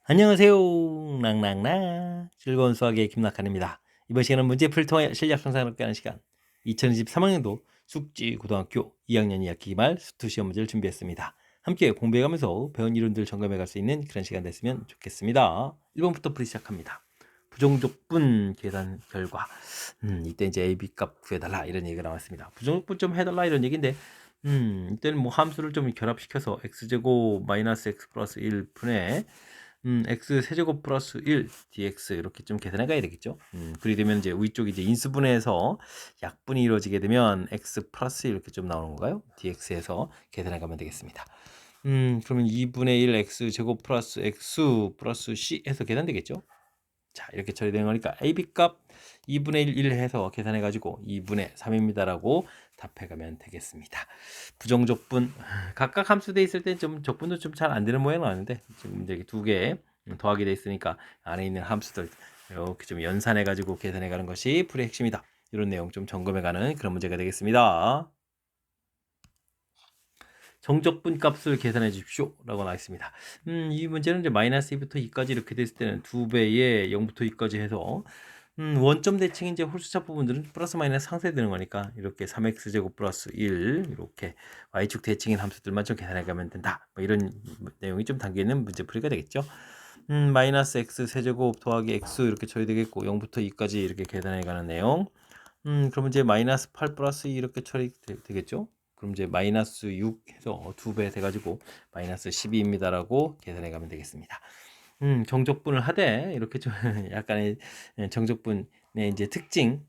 안녕하세요. 낭낭낭 즐거운 수학의 김낙한입니다. 이번 시간은 문제풀이 통해 실력 향상을 하는 시간 2023학년도 숙지고등학교 2학년 2학기 기말 수투 시험 문제를 준비했습니다. 함께 공부해가면서 배운 이론들 점검해갈 수 있는 그런 시간 됐으면 좋겠습니다. 1번부터 풀이 시작합니다. 부정적분 계산 결과 이때 이제 AB 값 구해달라 이런 얘기가 나왔습니다. 부정적분 좀 해달라 이런 얘기인데 이때는 뭐 함수를 좀 결합시켜서 x제곱 마이너스 x 플러스 1분의 x 세제곱 플러스 1 dx 이렇게 좀 계산해 가야 되겠죠. 그리 되면 이제 위쪽이 이제 인수분해에서 약분이 이루어지게 되면 x 플러스 이렇게 좀 나오는 건가요? dx에서 계산해 가면 되겠습니다. 그러면 2분의 1 x 제곱 플러스 x 플러스 c 해서 계산되겠죠. 자, 이렇게 처리되는 거니까 AB 값 2분의 1 해서 계산해 가지고 2분의 3입니다라고 답해 가면 되겠습니다. 부정적분 각각 함수 돼 있을 때 좀 적분도 좀 잘 안 되는 모양은 아닌데 지금 이제 두 개 더하게 돼 있으니까 안에 있는 함수들 이렇게 좀 연산해 가지고 계산해 가는 것이 풀이의 핵심이다. 이런 내용 좀 점검해 가는 그런 문제가 되겠습니다. 정적분 값을 계산해 주십시오 라고 나와 있습니다. 이 문제는 이제 마이너스 2부터 2까지 이렇게 됐을 때는 2배에 0부터 2까지 해서 원점 대칭 이제 홀수차 부분들은 플러스 마이너스 상쇄되는 거니까 이렇게 3x제곱 플러스 1 이렇게 y축 대칭인 함수들만 좀 계산해 가면 된다. 뭐 이런 내용이 좀 담겨 있는 문제풀이가 되겠죠. 마이너스 x 세제곱 더하기 x 이렇게 처리되겠고 0부터 2까지 이렇게 계산해 가는 내용. 그럼 이제 마이너스 8 플러스 2 이렇게 처리되겠죠. 그럼 이제 마이너스 6 해서 2배 돼가지고 마이너스 12입니다라고 계산해 가면 되겠습니다. 정적분을 하되 이렇게 좀 약간의 정적분의 이제 특징,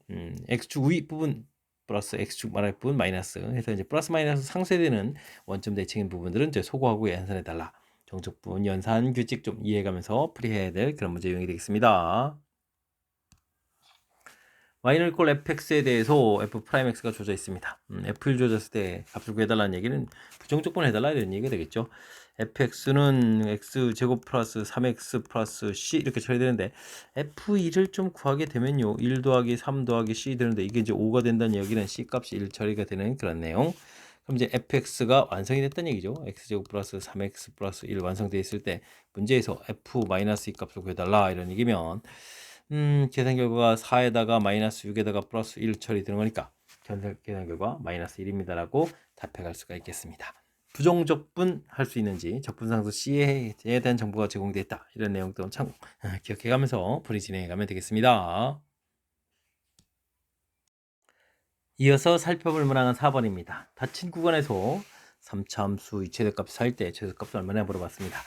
x축 위 부분 플러스 x축 말할 부분 마이너스 해서 이제 플러스 마이너스 상쇄되는 원점 대칭인 부분들은 이제 소거하고 연산해 달라. 정적분 연산 규칙 좀 이해해가면서 풀이해야 될 그런 문제 유형이 되겠습니다. y는 이꼴 fx에 대해서 f 프라임 x가 주어져 있습니다. f를 주어졌을 때 값을 구해달라는 얘기는 부정적분 해달라 이런 얘기가 되겠죠. fx는 x 제곱 플러스 3x 플러스 c 이렇게 처리되는데 f1을 좀 구하게 되면요 1 더하기 3 더하기 c 되는데 이게 이제 5가 된다는 얘기는 c 값이 1 처리가 되는 그런 내용. 그럼 이제 fx가 완성이 됐다는 얘기죠. x제곱 플러스 3x 플러스 1 완성되어 있을 때 문제에서 f-2 값을 구해달라 이런 얘기면 계산 결과가 4에다가 마이너스 6에다가 플러스 1 처리되는 거니까 계산 결과 마이너스 1입니다라고 답해갈 수가 있겠습니다. 부정적분 할 수 있는지 적분상수 C에 대한 정보가 제공되어 있다. 이런 내용도 참 기억해가면서 풀이 진행해가면 되겠습니다. 이어서 살펴볼 문항은 4번입니다. 닫힌 구간에서 3차 함수 최대값 살 때 최대값을 얼마나 물어봤습니다.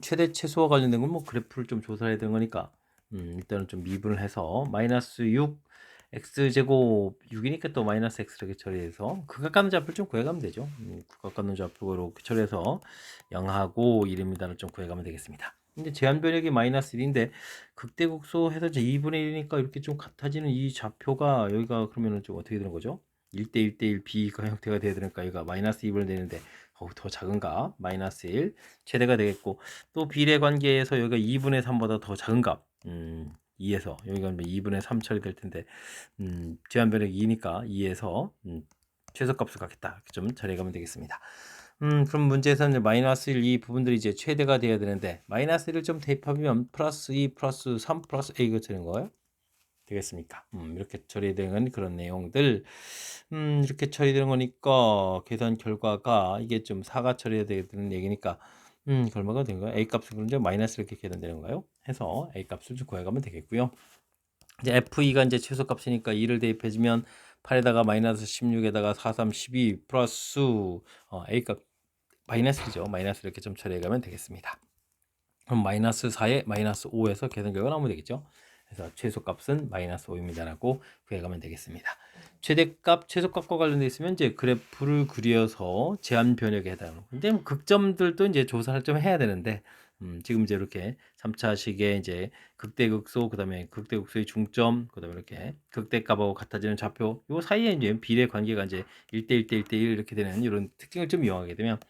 최대 최소와 관련된 건 뭐 그래프를 좀 조사해야 되는 거니까 일단은 좀 미분을 해서 마이너스 6 x제곱 6이니까 또 마이너스 x 이렇게 처리해서 극악가는 좌표를 좀 구해가면 되죠. 극악가는 좌표 이렇게 처리해서 0하고 1입니다를 좀 구해가면 되겠습니다. 근데 제한 변역이 마이너스 1인데 극대극소 해서 이제 2분의 1이니까 이렇게 좀 같아지는 이 좌표가 여기가 그러면은 좀 어떻게 되는 거죠? 1대 1대 1 B가 형태가 돼야 되니까 여기가 마이너스 2분의 되는데 더 작은가? 마이너스 1 최대가 되겠고 또 비례 관계에서 여기가 2분의 3보다 더 작은 값 2에서 여기가 2분의 3 처리될 텐데 제한 변역이 2니까 2에서 최소값을 갖겠다 이렇게 좀 처리해가면 되겠습니다. 그럼 문제에서는 마이너스 1, 이 부분들이 이제 최대가 돼야 되는데 마이너스 1을 좀 대입하면 플러스 2, 플러스 3, 플러스 A 이거 되는 거예요? 되겠습니까? 이렇게 처리되는 그런 내용들 이렇게 처리되는 거니까 계산 결과가 이게 좀 4가 처리해야 되는 얘기니까 얼마가 된 거야? A 값은 그런데 마이너스 이렇게 계산되는 건가요? 해서 A 값을 좀 구해가면 되겠고요. 이제 F2가 이제 최소값이니까 2를 대입해주면 8에다가 마이너스 16에다가 4, 3, 12 플러스 A값 마이너스죠. 마이너스 이렇게 좀 처리해가면 되겠습니다. 그럼 마이너스 4에 마이너스 5에서 계산 결과 나오면 되겠죠. 그래서 최소값은 마이너스 5입니다라고 구해가면 되겠습니다. 최대값, 최소값과 관련돼 있으면 이제 그래프를 그려서 제한 변역에 해당하는. 근데 뭐 극점들도 이제 조사를 좀 해야 되는데 지금 이제 이렇게 3차식의 이제 극대극소, 그다음에 극대극소의 중점, 그다음에 이렇게 극대값하고 같아지는 좌표, 요 사이에 이제 비례 관계가 이제 1대 1대 1대 1 이렇게 되는 이런 특징을 좀 이용하게 되면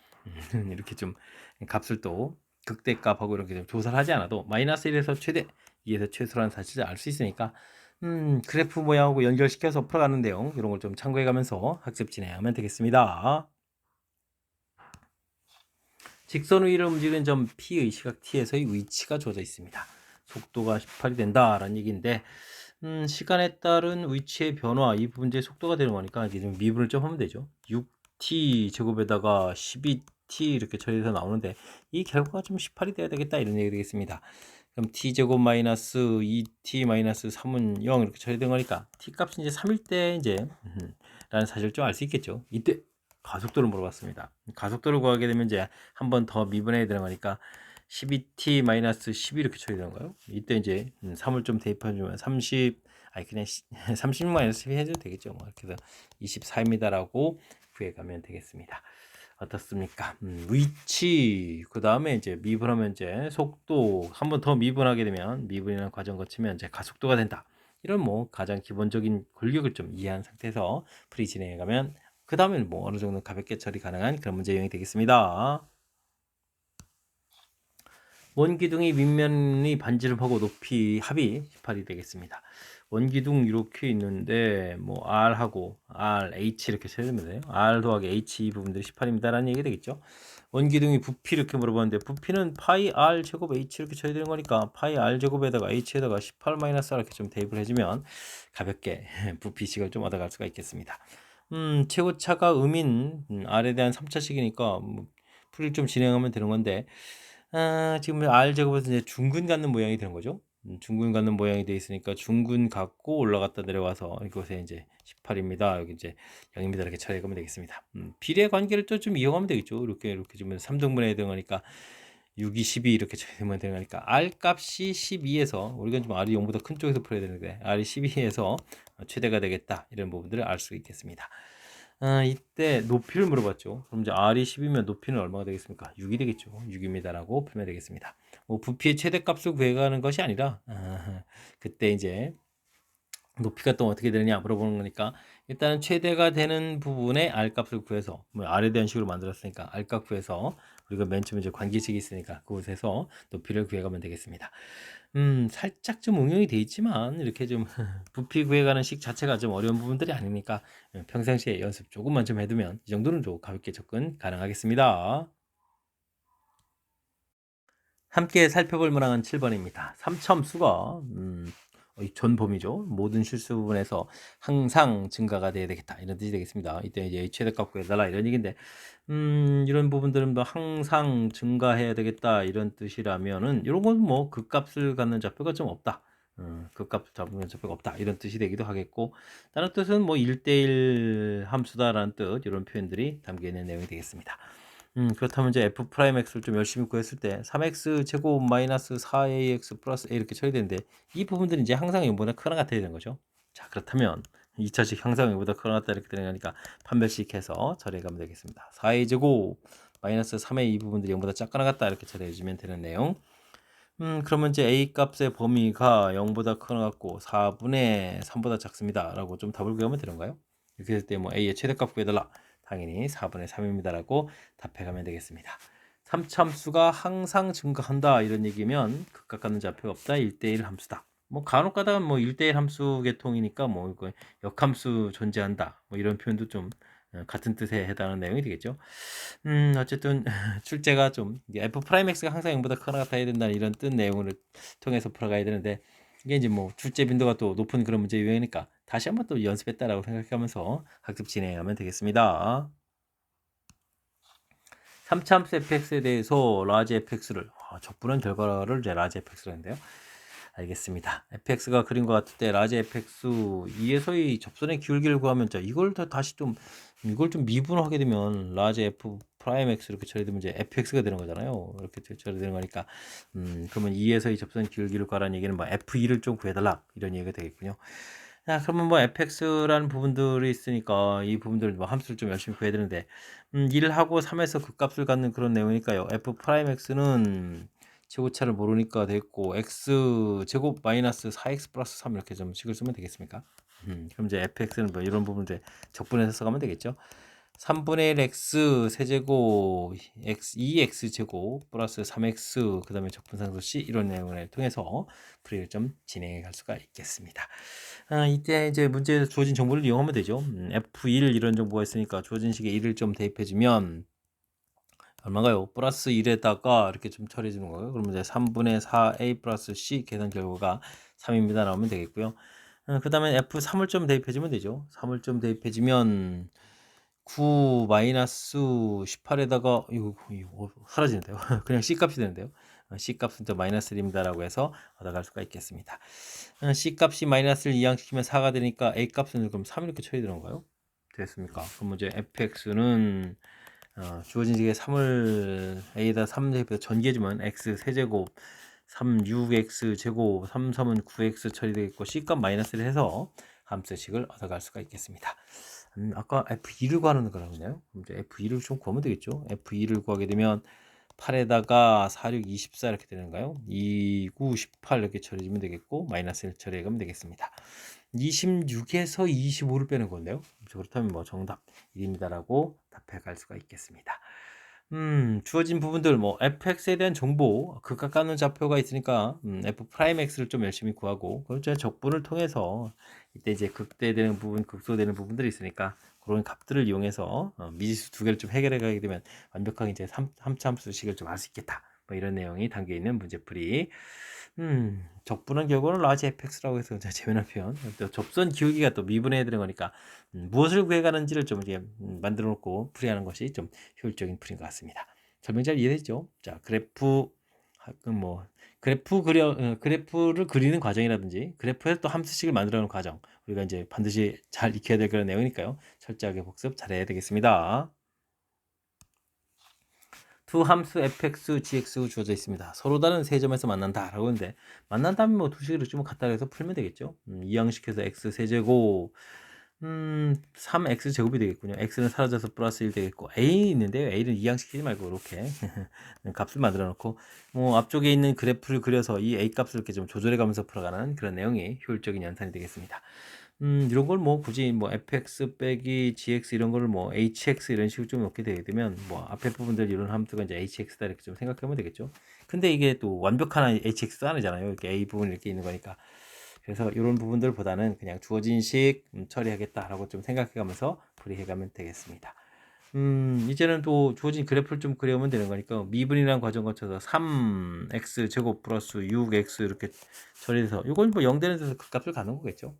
이렇게 좀 값을 또 극대값하고 이렇게 좀 조사를 하지 않아도 마이너스 1에서 최대, 2에서 최소라는 사실을 알 수 있으니까 그래프 모양하고 연결시켜서 풀어가는 내용 이런 걸 좀 참고해 가면서 학습 진행하면 되겠습니다. 직선 위를 움직이는 점 P의 시각 T에서의 위치가 주어져 있습니다. 속도가 18이 된다라는 얘기인데 시간에 따른 위치의 변화 이 문제의 속도가 되는 거니까 이게 좀 미분을 좀 하면 되죠. 6t 제곱에다가 12t 이렇게 처리해서 나오는데 이 결과가 좀 18이 돼야 되겠다 이런 얘기 되겠습니다. 그럼 t 제곱 마이너스 2t 마이너스 3은 0 이렇게 처리된 거니까 t 값이 이제 3일 때 이제 라는 사실을 좀 알 수 있겠죠. 이때 가속도를 물어봤습니다. 가속도를 구하게 되면 이제 한 번 더 미분해야 되는 거니까 12t 마이너스 12 이렇게 처리되는 거예요. 이때 이제 3을 좀 대입해주면 30 아니 그냥 30 마이너스 12 해도 되겠죠. 뭐 이렇게 해서 24입니다라고 구해가면 되겠습니다. 어떻습니까? 위치 그 다음에 이제 미분하면 이제 속도 한 번 더 미분하게 되면 미분이라는 과정 거치면 이제 가속도가 된다. 이런 뭐 가장 기본적인 권력을 좀 이해한 상태에서 풀이 진행해 가면 그 다음에는 뭐 어느 정도 가볍게 처리 가능한 그런 문제 유형이 되겠습니다. 원기둥이 윗면이 반지름하고 높이 합이 18이 되겠습니다. 원기둥 이렇게 있는데 뭐 R하고 R, H 이렇게 세면 돼요. R 더하기 H 이 부분들이 18입니다라는 얘기 되겠죠. 원기둥이 부피 이렇게 물어봤는데 부피는 파이 R 제곱 H 이렇게 쳐야 되는 거니까 파이 R 제곱에다가 H에다가 18 마이너스 R 이렇게 좀 대입을 해주면 가볍게 부피식을 좀 얻어갈 수가 있겠습니다. 최고차가 음인 R에 대한 3차식이니까 뭐 풀이를 좀 진행하면 되는 건데 지금 R 제곱에서 이제 중근 갖는 모양이 되는 거죠. 중근 갖는 모양이 되어 있으니까 중근 갖고 올라갔다 내려와서 이곳에 이제 18입니다. 여기 이제 0입니다. 이렇게 처리하면 되겠습니다. 비례 관계를 또 좀 이용하면 되겠죠. 이렇게 주면 3등분해야 되는 거니까 6이 12 이렇게 처리하면 되는 거니까 R 값이 12에서 우리가 좀 R이 0보다 큰 쪽에서 풀어야 되는데 R이 12에서 최대가 되겠다. 이런 부분들을 알 수 있겠습니다. 이때 높이를 물어봤죠. 그럼 이제 R이 10이면 높이는 얼마가 되겠습니까? 6이 되겠죠. 6입니다라고 풀면 되겠습니다. 뭐 부피의 최대값을 구해가는 것이 아니라 그때 이제 높이가 또 어떻게 되느냐 물어보는 거니까 일단은 최대가 되는 부분의 R 값을 구해서 뭐 R에 대한 식으로 만들었으니까 R 값 구해서 우리가 맨 처음에 이제 관계식이 있으니까 그곳에서 높이를 구해가면 되겠습니다. 살짝 좀 응용이 돼 있지만 이렇게 좀 부피 구해가는 식 자체가 좀 어려운 부분들이 아니니까 평상시에 연습 조금만 좀 해두면 이 정도는 좀 가볍게 접근 가능하겠습니다. 함께 살펴볼 문항은 7번입니다. 삼첨수가 이 전범위죠. 모든 실수 부분에서 항상 증가가 돼야 되겠다. 이런 뜻이 되겠습니다. 이때 이제 최대값 구해달라 이런 얘기인데 이런 부분들은 뭐 항상 증가해야 되겠다 이런 뜻이라면은 이런 건 뭐 극값을 갖는 좌표가 좀 없다. 극값 잡는 좌표가 없다 이런 뜻이 되기도 하겠고 다른 뜻은 뭐 1대1 함수다라는 뜻 이런 표현들이 담겨 있는 내용이 되겠습니다. 그렇다면 이제 f 프라임 x를 좀 열심히 구했을 때 3x 제곱 마이너스 4ax 플러스 a 이렇게 처리되는데 이 부분들이 이제 항상 0보다 크거나 같아야 되는 거죠. 자, 그렇다면 2차식 항상 0보다 크거나 같다 이렇게 되는 거니까 판별식 해서 처리해 가면 되겠습니다. 4a 제곱 마이너스 3a 이 부분들이 0보다 작거나 같다 이렇게 처리해 주면 되는 내용. 그러면 이제 a 값의 범위가 0보다 크거나 같고 4분의 3보다 작습니다. 라고 좀 답을 구하면 되는가요? 이렇게 될 때 뭐 a의 최대값 구해달라. 당연히 4분의 3입니다라고 답해가면 되겠습니다. 3참수가 항상 증가한다 이런 얘기면 극각 갖는 좌표가 없다 1대1 함수다. 뭐 간혹 가다가 뭐 1대1 함수 계통이니까 뭐 이거 역함수 존재한다 뭐 이런 표현도 좀 같은 뜻에 해당하는 내용이 되겠죠. 어쨌든 출제가 좀 f 프라임 x가 항상 0보다 크거나 같아야 된다는 이런 뜻 내용을 통해서 풀어가야 되는데 이게 이제 뭐 출제 빈도가 또 높은 그런 문제 유형이니까 다시 한번 또 연습했다라고 생각하면서 학습 진행하면 되겠습니다. 3참수 fx에 대해서 라지 fx를 적분한 결과를 이제 라지 fx로 했는데요. 알겠습니다. fx가 그린 것 같을 때 라지 fx 2에서의 접선의 기울기를 구하면 자 이걸 다시 좀 이걸 좀 미분하게 되면 라지 f 프라임 x 이렇게 처리되면 이제 fx가 되는 거잖아요. 이렇게 처리되는 거니까 그러면 2에서의 접선 기울기를 구하라는 얘기는 뭐 f2를 좀 구해달라 이런 얘기가 되겠군요. 자, 그러면 뭐 fx라는 부분들이 있으니까 이 부분들 뭐 함수를 좀 열심히 구해야 되는데 1하고 3에서 극값을 갖는 그런 내용이니까요. f 프라임 x는 최고차를 모르니까 됐고 x 제곱 마이너스 4x 플러스 3 이렇게 좀 식을 쓰면 되겠습니까? 그럼 이제 fx는 뭐 이런 부분들 적분해서 써가면 되겠죠. 3분의 1 x 세제곱 x 2x 제곱 플러스 3x 그 다음에 적분상수 c 이런 내용을 통해서 풀이를 좀 진행해 갈 수가 있겠습니다. 이때 이제 문제에서 주어진 정보를 이용하면 되죠. F1 이런 정보가 있으니까 주어진 식에 1을 좀 대입해 주면 얼마인가요? 플러스 1에다가 이렇게 좀 처리해 주는 거예요. 그러면 이제 3분의 4a 플러스 c 계산 결과가 3입니다. 나오면 되겠고요. 그 다음에 F3을 좀 대입해 주면 되죠. 3을 좀 대입해 주면 9 마이너스 18에다가 이거 사라지는데요. 그냥 C 값이 되는데요. C 값은 또 마이너스 1입니다. 라고 해서 얻어갈 수가 있겠습니다. C 값이 마이너스를 이항시키면 4가 되니까 A 값은 그럼 3 이렇게 처리되는가요? 됐습니까? 그럼 이제 fx는 주어진 식에 3을 a에다 3 대입해서 전개해주면 x 세제곱 3 6x 제곱 3 3은 9x 처리되겠고 C값 마이너스를 해서 함수식을 얻어갈 수가 있겠습니다. 아까 F2를 구하는 거라고요. 그럼 이제 F2를 좀 구하면 되겠죠. F2를 구하게 되면 8에다가 4, 6, 24 이렇게 되는가요? 2, 9, 18 이렇게 처리해주면 되겠고 마이너스를 처리해가면 되겠습니다. 26에서 25를 빼는 건데요. 그렇다면 뭐 정답 1입니다라고 답해 갈 수가 있겠습니다. 주어진 부분들 뭐 fx에 대한 정보 극각가는 좌표가 있으니까 f 프라임 x를 좀 열심히 구하고 그렇죠. 적분을 통해서 이때 이제 극대되는 부분 극소되는 부분들이 있으니까 그런 값들을 이용해서 미지수 두 개를 좀 해결해 가게 되면 완벽하게 이제 3참수식을 좀 알 수 있겠다 뭐 이런 내용이 담겨 있는 문제풀이. 적분한 결과는 라지 fx라고 해서 재미난 표현. 또 접선 기울기가 또 미분해야 되는 거니까 무엇을 구해가는지를 좀 이렇게 만들어 놓고 풀이하는 것이 좀 효율적인 풀인 것 같습니다. 설명 잘 이해됐죠? 자, 그래프를 그리는 과정이라든지 그래프에서 또 함수식을 만들어가는 과정 우리가 이제 반드시 잘 익혀야 될 그런 내용이니까요. 철저하게 복습 잘해야 되겠습니다. 두 함수 fx, gx 주어져 있습니다. 서로 다른 세 점에서 만난다라고 하는데 만난다면 뭐 두 식을 좀 갖다 해서 풀면 되겠죠. 이항식해서 x 세제곱 3x 제곱이 되겠군요. x는 사라져서 플러스 1 되겠고 a 있는데요. a를 이항시키지 말고 이렇게 값을 만들어 놓고 뭐 앞쪽에 있는 그래프를 그려서 이 a 값을 이렇게 좀 조절해 가면서 풀어가는 그런 내용이 효율적인 연산이 되겠습니다. 이런 걸 뭐 굳이 뭐 fx 빼기 gx 이런 거를 뭐 hx 이런 식으로 좀 넣게 되게 되면 뭐 앞에 부분들 이런 함수가 이제 hx다 이렇게 좀 생각하면 되겠죠. 근데 이게 또 완벽한 hx도 아니잖아요. 이렇게 a 부분 이렇게 있는 거니까. 그래서 이런 부분들보다는 그냥 주어진 식 처리하겠다라고 좀 생각해가면서 풀이해가면 되겠습니다. 이제는 또 주어진 그래프를 좀 그려오면 되는 거니까 미분이라는 과정 거쳐서 3x 제곱 플러스 6x 이렇게 처리해서 이건 뭐 0 되는 데서 그 값을 가는 거겠죠.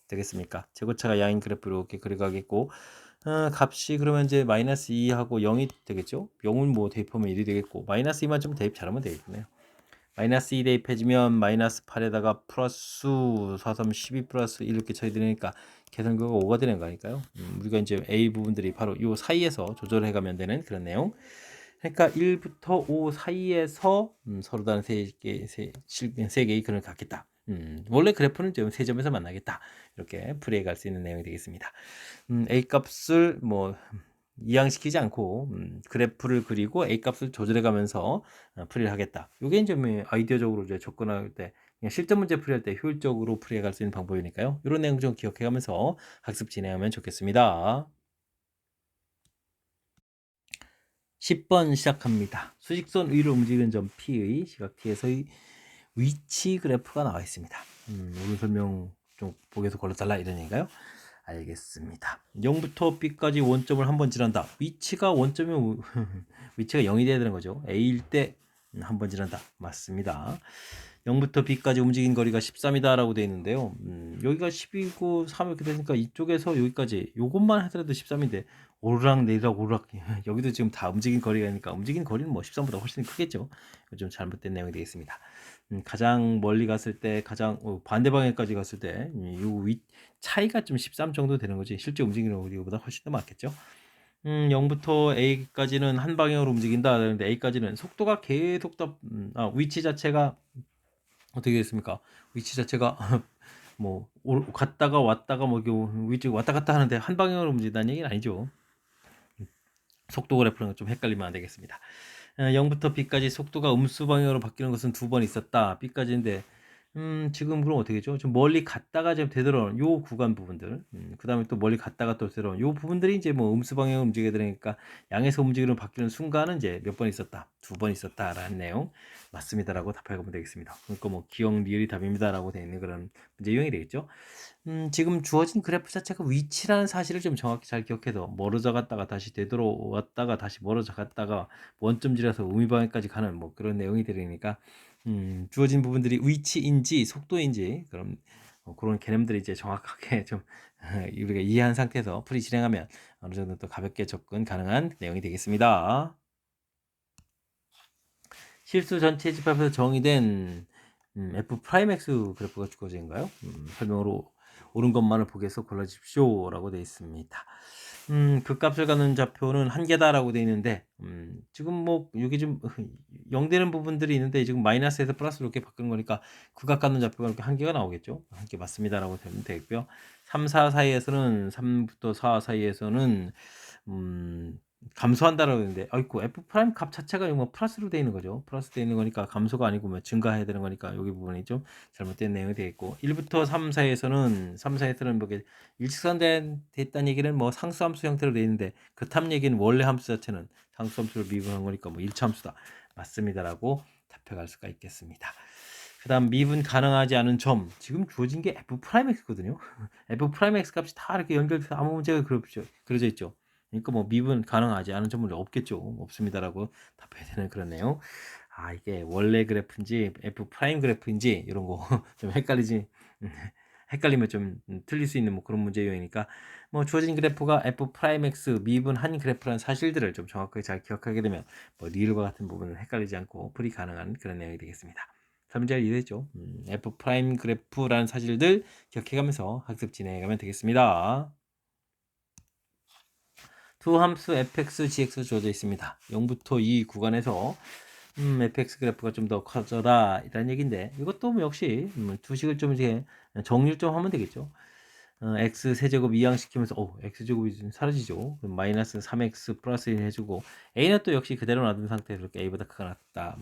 되겠습니까? 제곱차가 양인 그래프 이렇게 그려가겠고 값이 그러면 이제 마이너스 2하고 0이 되겠죠? 0은 뭐 대입하면 1이 되겠고 마이너스 2만 좀 대입 잘하면 되겠네요. 마이너스 2 대입해주면 마이너스 8에다가 플러스 4, 3, 12 플러스 1 이렇게 처리되니까 계산 결과가 5가 되는 거니까요. 우리가 이제 A 부분들이 바로 이 사이에서 조절해 가면 되는 그런 내용. 그러니까 1부터 5 사이에서 서로 다른 세 개의 근을 갖겠다. 원래 그래프는 좀 세 점에서 만나겠다. 이렇게 풀이해 갈 수 있는 내용이 되겠습니다. A 값을 뭐 이항시키지 않고 그래프를 그리고 A 값을 조절해 가면서 풀이를 하겠다. 이게 이제 아이디어적으로 이제 접근할 때 그냥 실전 문제 풀이할 때 효율적으로 풀이해 갈 수 있는 방법이니까요. 이런 내용 좀 기억해 가면서 학습 진행하면 좋겠습니다. 10번 시작합니다. 수직선 위로 움직이는 점 P의 시각 T에서의 위치 그래프가 나와 있습니다. 오늘 설명 좀 보기에서 걸러달라 이런 얘기인가요? 알겠습니다. 0부터 B까지 원점을 한번 지난다. 위치가 원점이면 위치가 0이 돼야 되는 거죠. A일 때 한번 지난다. 맞습니다. 0부터 B까지 움직인 거리가 13이다 라고 되어 있는데요. 여기가 10이고 3 이렇게 되니까 이쪽에서 여기까지 요것만 하더라도 13인데 오르락 내리락 오르락 여기도 지금 다 움직인 거리가니까 움직인 거리는 뭐 13보다 훨씬 크겠죠. 좀 잘못된 내용이 되겠습니다. 가장 멀리 갔을 때 가장 반대 방향까지 갔을 때 요 차이가 좀 13 정도 되는 거지 실제 움직이는 거리보다 훨씬 더 많겠죠. 0부터 A까지는 한 방향으로 움직인다 그러는데 A까지는 속도가 계속 위치 자체가 어떻게 됐습니까? 위치 자체가 뭐 갔다가 왔다가 뭐 위치 왔다 갔다 하는데 한 방향으로 움직인다는 얘기는 아니죠. 속도 그래프는 좀 헷갈리면 안 되겠습니다. 0부터 B까지 속도가 음수 방향으로 바뀌는 것은 두 번 있었다. B까지인데 지금 그럼 어떻게 죠? 좀 멀리 갔다가 좀 되돌아오는 요 구간 부분들, 그다음에 또 멀리 갔다가 또 되돌아오는 요 부분들이 이제 뭐 음수 방향으로 움직여야 되니까 양에서 움직이로 바뀌는 순간은 이제 몇 번 있었다, 두 번 있었다라는 내용 맞습니다라고 답해 보면 되겠습니다. 그러니까 뭐 기억 리을이 답입니다라고 되어 있는 그런 문제 유형이 되겠죠. 지금 주어진 그래프 자체가 위치라는 사실을 좀 정확히 잘 기억해서 멀어져 갔다가 다시 되돌아왔다가 다시 멀어져 갔다가 원점지라서 우미방향까지 가는 뭐 그런 내용이 되니까 주어진 부분들이 위치인지 속도인지 그런 그런 개념들이 이제 정확하게 좀 우리가 이해한 상태에서 풀이 진행하면 어느 정도 또 가볍게 접근 가능한 내용이 되겠습니다. 실수 전체 집합에서 정의된 f 프라임 x 그래프가 주어진가요? 설명으로 옳은 것만을 보기 위해서 골라주십시오 라고 되어 있습니다. 그 값을 갖는 좌표는 한 개다라고 되어 있는데 지금 뭐 여기 좀 0 되는 부분들이 있는데 지금 마이너스에서 플러스로 이렇게 바꾸는 거니까 극값 갖는 좌표가 이렇게 한 개가 나오겠죠. 한 개 맞습니다라고 되면 되겠고요. 3, 4 사이에서는 3부터 4 사이에서는 음, 감소한다라고 했는데 아이고 f 프라임 값 자체가 뭐 플러스로 되어 있는 거죠. 플러스 되어 있는 거니까 감소가 아니고 뭐 증가해야 되는 거니까 여기 부분이 좀 잘못된 내용이 되어 있고 1부터 3 사이에서는 3 사이에서는 뭐 일직선 됐다는 얘기는 뭐 상수함수 형태로 되어 있는데 그 탑 얘기는 원래 함수 자체는 상수함수를 미분한 거니까 뭐 일차함수다 맞습니다라고 답해갈 수가 있겠습니다. 그 다음 미분 가능하지 않은 점 지금 주어진 게 f 프라임 x거든요. f 프라임 x 값이 다 이렇게 연결돼서 아무 문제가 그려져 있죠. 그러니까 뭐 미분 가능하지 않은 점은 없겠죠. 없습니다라고 답해야 되는 그런 내용. 아 이게 원래 그래프인지 f 프라임 그래프인지 이런 거 좀 헷갈리지. 헷갈리면 좀 틀릴 수 있는 뭐 그런 문제 유형이니까 뭐 주어진 그래프가 f 프라임 x 미분한 그래프라는 사실들을 좀 정확하게 잘 기억하게 되면 뭐 리을과 같은 부분을 헷갈리지 않고 풀이 가능한 그런 내용이 되겠습니다. 설명 잘 이해됐죠? f 프라임 그래프라는 사실들 기억해가면서 학습 진행해가면 되겠습니다. 두 함수 fx, gx 주어져 있습니다. 0부터 2 구간에서 fx 그래프가 좀 더 커져라 이런 얘기인데 이것도 뭐 역시 두식을 좀 이제 정리를 좀 하면 되겠죠. x 세제곱 이항시키면서 x제곱이 좀 사라지죠. 그럼 마이너스 3x 플러스 1 해주고 a는 또 역시 그대로 놔둔 상태에서 이렇게 a보다 크가 낫다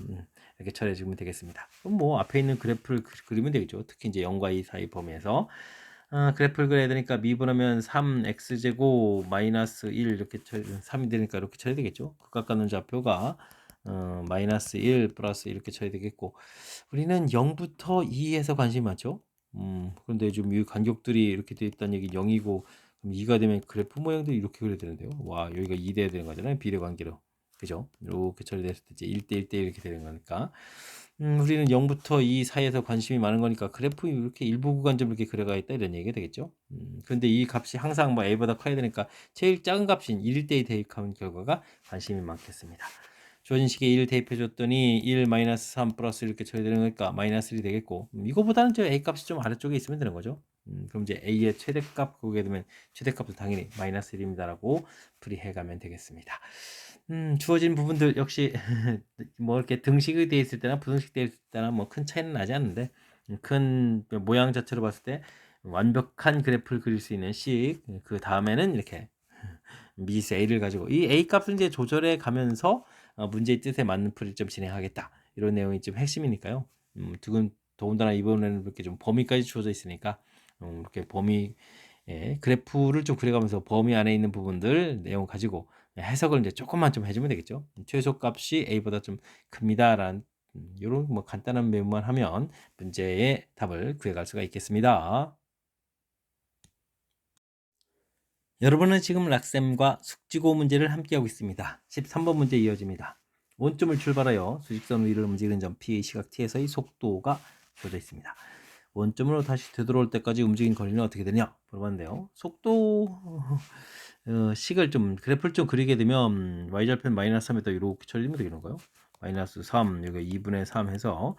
이렇게 처리해주면 되겠습니다. 그럼 뭐 앞에 있는 그래프를 그리면 되겠죠. 특히 이제 0과 2 사이 범위에서 그래프를 그려야 되니까 미분하면 3x제곱 마이너스 1 이렇게 3이 되니까 이렇게 처리 되겠죠. 극각가는 좌표가 마이너스 1 플러스 이렇게 처리 되겠고 우리는 0부터 2에서 관심이 많죠. 그런데 지금 이 간격들이 이렇게 돼 있다는 얘기 0이고 그럼 2가 되면 그래프 모양도 이렇게 그려야 되는데요. 와 여기가 2 돼야 되는 거잖아요. 비례관계로. 그죠? 이렇게 처리됐을 때 이제 1대 1대 이렇게 되는 거니까 우리는 0부터 2 사이에서 관심이 많은 거니까 그래프 이렇게 일부 구간 좀 이렇게 그려가 있다 이런 얘기가 되겠죠. 그런데 이 값이 항상 뭐 a보다 커야 되니까 제일 작은 값인 1대2 대입하는 결과가 관심이 많겠습니다. 주어진 식에 1 대입해 줬더니 1 마이너스 3 플러스 이렇게 처리되는 거니까 마이너스 1이 되겠고 이거보다는 저 a 값이 좀 아래쪽에 있으면 되는 거죠. 그럼 이제 a의 최대값 보게 되면 최대값은 당연히 마이너스 1입니다라고 풀이해 가면 되겠습니다. 주어진 부분들 역시 뭐 이렇게 등식이 되어 있을 때나 부등식 되어 있을 때나 뭐 큰 차이는 나지 않는데 큰 모양 자체로 봤을 때 완벽한 그래프를 그릴 수 있는 식 그 다음에는 이렇게 미지수 a를 가지고 이 a 값을 이제 조절해 가면서 문제의 뜻에 맞는 풀이를 좀 진행하겠다 이런 내용이 좀 핵심이니까요. 더군다나 이번에는 이렇게 좀 범위까지 주어져 있으니까 이렇게 범위 그래프를 좀 그려가면서 범위 안에 있는 부분들 내용 가지고 해석을 이제 조금만 좀 해주면 되겠죠. 최소값이 a보다 좀 큽니다라는 이런 뭐 간단한 메모만 하면 문제의 답을 구해갈 수가 있겠습니다. 여러분은 지금 락셈과 숙지고 문제를 함께하고 있습니다. 13번 문제 이어집니다. 원점을 출발하여 수직선 위를 움직이는 점 P의 시각 T에서의 속도가 주어져 있습니다. 원점으로 다시 되돌아올 때까지 움직이는 거리는 어떻게 되냐 물어봤는데요. 속도 식을 좀 그래프를 좀 그리게 되면 y절편 마이너스 3에다 이렇게 처리면 되는 거예요. 마이너스 3 여기 2분의 3 해서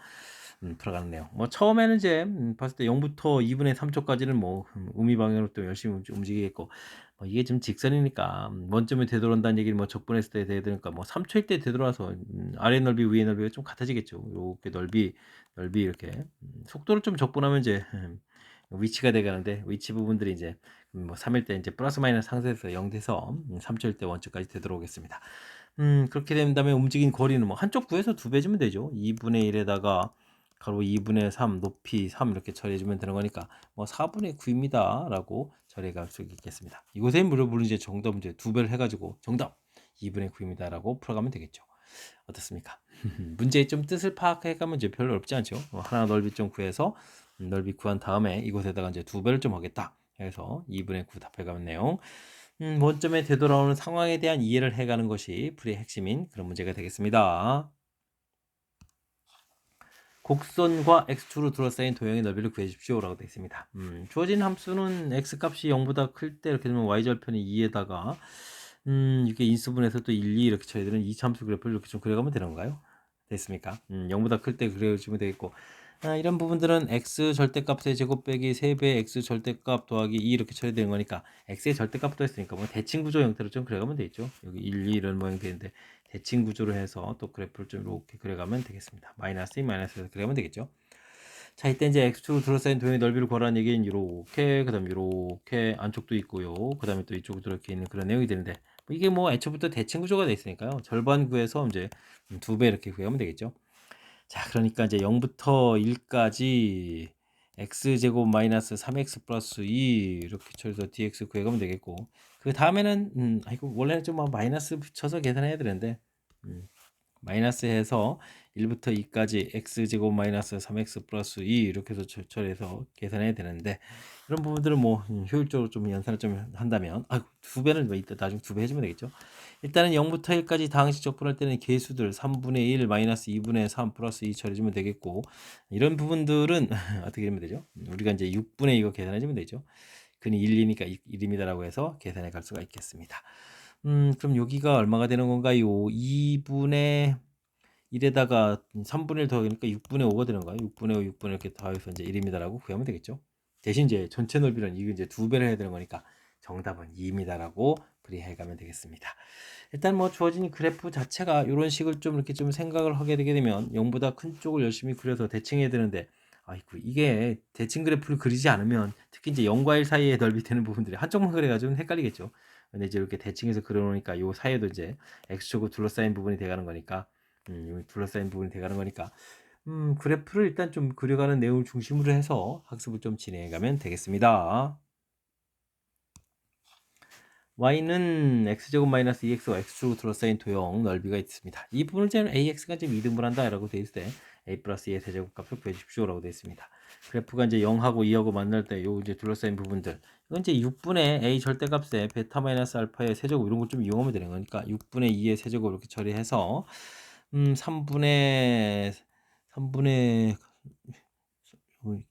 들어가는 내용. 뭐 처음에는 이제 봤을 때 0부터 2분의 3초까지는 뭐 우미 방향으로 또 열심히 움직이겠고 뭐 이게 좀 직선이니까 원점에 되돌아온다는 얘기는 뭐 적분했을 때 돼야 되니까 뭐 3초일 때 되돌아서 아래 넓이 위에 넓이가 좀 같아지겠죠. 이렇게 넓이 이렇게 속도를 좀 적분하면 이제 위치가 돼가는데 위치 부분들이 이제 뭐 3일 때 이제 플러스 마이너스 상세에서 0 돼서 3초일 때 원점까지 되돌아오겠습니다. 그렇게 된 다음에 움직인 거리는 뭐 한쪽 구에서 2배 주면 되죠. 2분의 1에다가 가로 2분의 3 높이 3 이렇게 처리해주면 되는 거니까 뭐 4분의 9입니다 라고 처리할 수 있겠습니다. 이곳에 물론 이제 정답 문제 두 배를 해가지고 정답 2분의 9입니다 라고 풀어가면 되겠죠. 어떻습니까? 문제의 좀 뜻을 파악해가면 이제 별로 어렵지 않죠. 하나 넓이 좀 구해서 넓이 구한 다음에 이곳에다가 이제 두 배를 좀 하겠다 해서 2분의 9 답해가면 내용. 원점에 되돌아오는 상황에 대한 이해를 해가는 것이 풀이의 핵심인 그런 문제가 되겠습니다. 곡선과 x축으로 둘러싸인 도형의 넓이를 구해주십시오 라고 되어 있습니다. 주어진 함수는 x값이 0보다 클 때 이렇게 되면 y절편이 2에다가 이게 인수분해서 또 1, 2 이렇게 쳐야 되는 이차함수 그래프를 이렇게 좀 그려가면 되는 건가요? 됐습니까? 0보다 클 때 그려주면 되겠고 이런 부분들은 x 절대값의 제곱 빼기 3배 x 절대값 더하기 2 이렇게 쳐야 되는 거니까 x의 절대값도 했으니까 뭐 대칭 구조 형태로 좀 그려가면 되겠죠. 여기 1, 2 이런 모양이 되는데 대칭 구조로 해서 또 그래프를 좀 이렇게 그려가면 되겠습니다. 마이너스 2, 마이너스에서 그려가면 되겠죠. 자, 이때 이제 x축으로 둘러싸인 도형의 넓이를 구하라는 얘기는 이렇게, 그 다음에 이렇게 안쪽도 있고요. 그 다음에 또 이쪽도 이렇게 있는 그런 내용이 되는데 이게 뭐 애초부터 대칭 구조가 돼 있으니까요. 절반 구해서 이제 2배 이렇게 구하면 되겠죠. 자, 그러니까 이제 0부터 1까지 x제곱 마이너스 3x 플러스 2 이렇게 쳐서 dx 구해가면 되겠고 그 다음에는 아이고 원래는 좀 마이너스 붙여서 계산해야 되는데 마이너스 해서 1부터 2까지 x제곱 마이너스 3x 플러스 2 이렇게 해서 처리해서 계산해야 되는데 이런 부분들은 뭐 효율적으로 좀 연산을 좀 한다면 두 배는 뭐 이따 나중에 두 배 해주면 되겠죠. 일단은 0부터 1까지 다항식 적분할 때는 계수들 3분의 1 마이너스 2분의 3 플러스 2 처리해주면 되겠고 이런 부분들은 어떻게 되면 되죠? 우리가 이제 6분의 이거 계산해주면 되죠. 근이 1, 2니까 1입니다라고 해서 계산해 갈 수가 있겠습니다. 그럼 여기가 얼마가 되는 건가요? 2분의 1에다가 3분의 1 더하니까 6분의 5가 되는 거예요. 6분의 5, 6분의 이렇게 더해서 이제 1입니다라고 구하면 되겠죠. 대신 이제 전체 넓이는 이거 이제 두 배를 해야 되는 거니까 정답은 2입니다라고 풀이해 가면 되겠습니다. 일단 뭐 주어진 그래프 자체가 이런 식을 좀 이렇게 좀 생각을 하게 되게 되면 0보다 큰 쪽을 열심히 그려서 대칭해야 되는데 아이고 이게 대칭 그래프를 그리지 않으면 특히 이제 0과 1 사이에 넓이 되는 부분들이 한쪽만 그래가지고 헷갈리겠죠. 근데 이제 이렇게 대칭해서 그려놓으니까 요 사이에도 이제 x축으로 둘러싸인 부분이 돼가는 거니까 둘러싸인 부분이 돼가는 거니까 그래프를 일단 좀 그려가는 내용을 중심으로 해서 학습을 좀 진행해 가면 되겠습니다. y는 x제곱 마이너스 2x와 x축으로 둘러싸인 도형 넓이가 있습니다. 이 부분을 저는 ax가 지금 이등분한다 라고 되어 있을 때 a 플러스 2의 세제곱값을 구해주십시오 라고 되어 있습니다. 그래프가 이제 0하고 2하고 만날 때 요 이제 둘러싸인 부분들 이건 이제 6분의 a 절대값에 베타 마이너스 알파의 세제곱 이런 걸 좀 이용하면 되는 거니까 6분의 2의 세제곱 이렇게 처리해서 3분의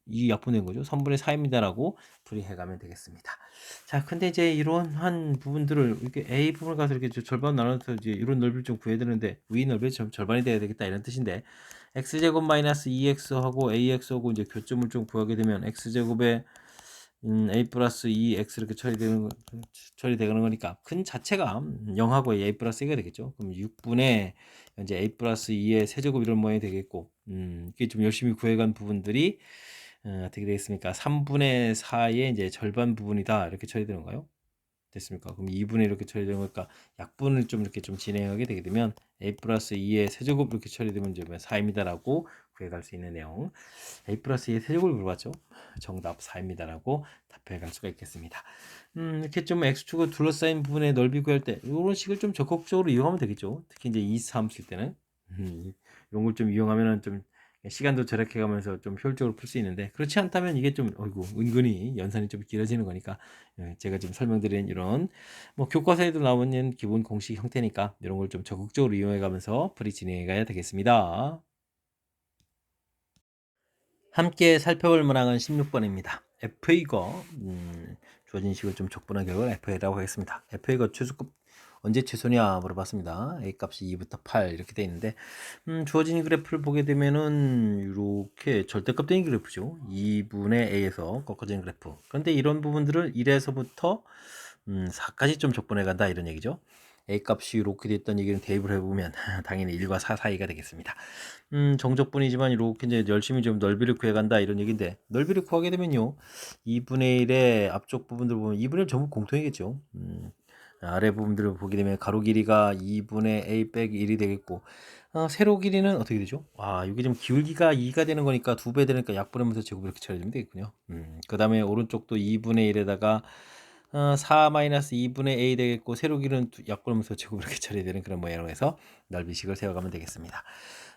2 약분된 거죠. 3분의 4입니다라고 풀이해가면 되겠습니다. 자, 근데 이제 이러한 부분들을 이렇게 A 부분을 가서 이렇게 절반 나눠서 이제 이런 넓이를 좀 구해야 되는데 위 넓이 절반이 돼야 되겠다 이런 뜻인데 x제곱 마이너스 2x하고 ax하고 이제 교점을 좀 구하게 되면 x제곱에 a 플러스 2x 이렇게 처리되는 거니까 근 자체가 0하고 a 플러스 2가 되겠죠. 그럼 6분의 이제 a 플러스 2의 세제곱 이런 모양이 되겠고 이게 좀 열심히 구해간 부분들이 어떻게 되겠습니까? 3분의 4의 이제 절반 부분이다 이렇게 처리되는가요? 됐습니까? 그럼 2분의 이렇게 처리되는 거니까 약분을 좀 이렇게 좀 진행하게 되게 되면 a 플러스 2의 세제곱 이렇게 처리되면 이제 4입니다라고 구해갈 수 있는 내용. a 플러스 2의 세제곱을 물어봤죠. 정답 4입니다라고 답해갈 수가 있겠습니다. 이렇게 좀 x축을 둘러싸인 부분의 넓이 구할 때 이런 식을 좀 적극적으로 이용하면 되겠죠. 특히 이제 2, 3 쓸 때는 이런 걸 좀 이용하면은 좀 시간도 절약해 가면서 좀 효율적으로 풀 수 있는데 그렇지 않다면 이게 좀 어이구 은근히 연산이 좀 길어지는 거니까 제가 지금 설명드린 이런 뭐 교과서에도 나오는 기본 공식 형태니까 이런 걸 좀 적극적으로 이용해 가면서 풀이 진행해 가야 되겠습니다. 함께 살펴볼 문항은 16번입니다. FA가 주어진 식을 좀 적분한 결과를 FA라고 하겠습니다. FA가 최소급 언제 최소냐 물어봤습니다. A 값이 2부터 8 이렇게 돼 있는데 주어진 그래프를 보게 되면은 이렇게 절대값 되는 그래프죠. 2분의 A에서 꺾어지는 그래프. 그런데 이런 부분들을 1에서부터 4까지 좀 적분해 간다 이런 얘기죠. A 값이 이렇게 됐던 얘기는 대입을 해보면 당연히 1과 4 사이가 되겠습니다. 정적분이지만 이렇게 이제 열심히 좀 넓이를 구해간다 이런 얘기인데 넓이를 구하게 되면요 2분의 1의 앞쪽 부분들 보면 2분의 1 전부 공통이겠죠. 아래 부분들을 보게 되면 가로 길이가 2분의 a 빼기 1이 되겠고 세로 길이는 어떻게 되죠? 이게 좀 기울기가 2가 되는 거니까 2배 되니까 약분하면서 제곱 이렇게 처리되면 되겠군요. 그 다음에 오른쪽도 2분의 1에다가 4 마이너스 2분의 a 되겠고, 세로 길이는 약분하면서 제곱 이렇게 처리되는 그런 모양으로 해서 넓이식을 세워가면 되겠습니다.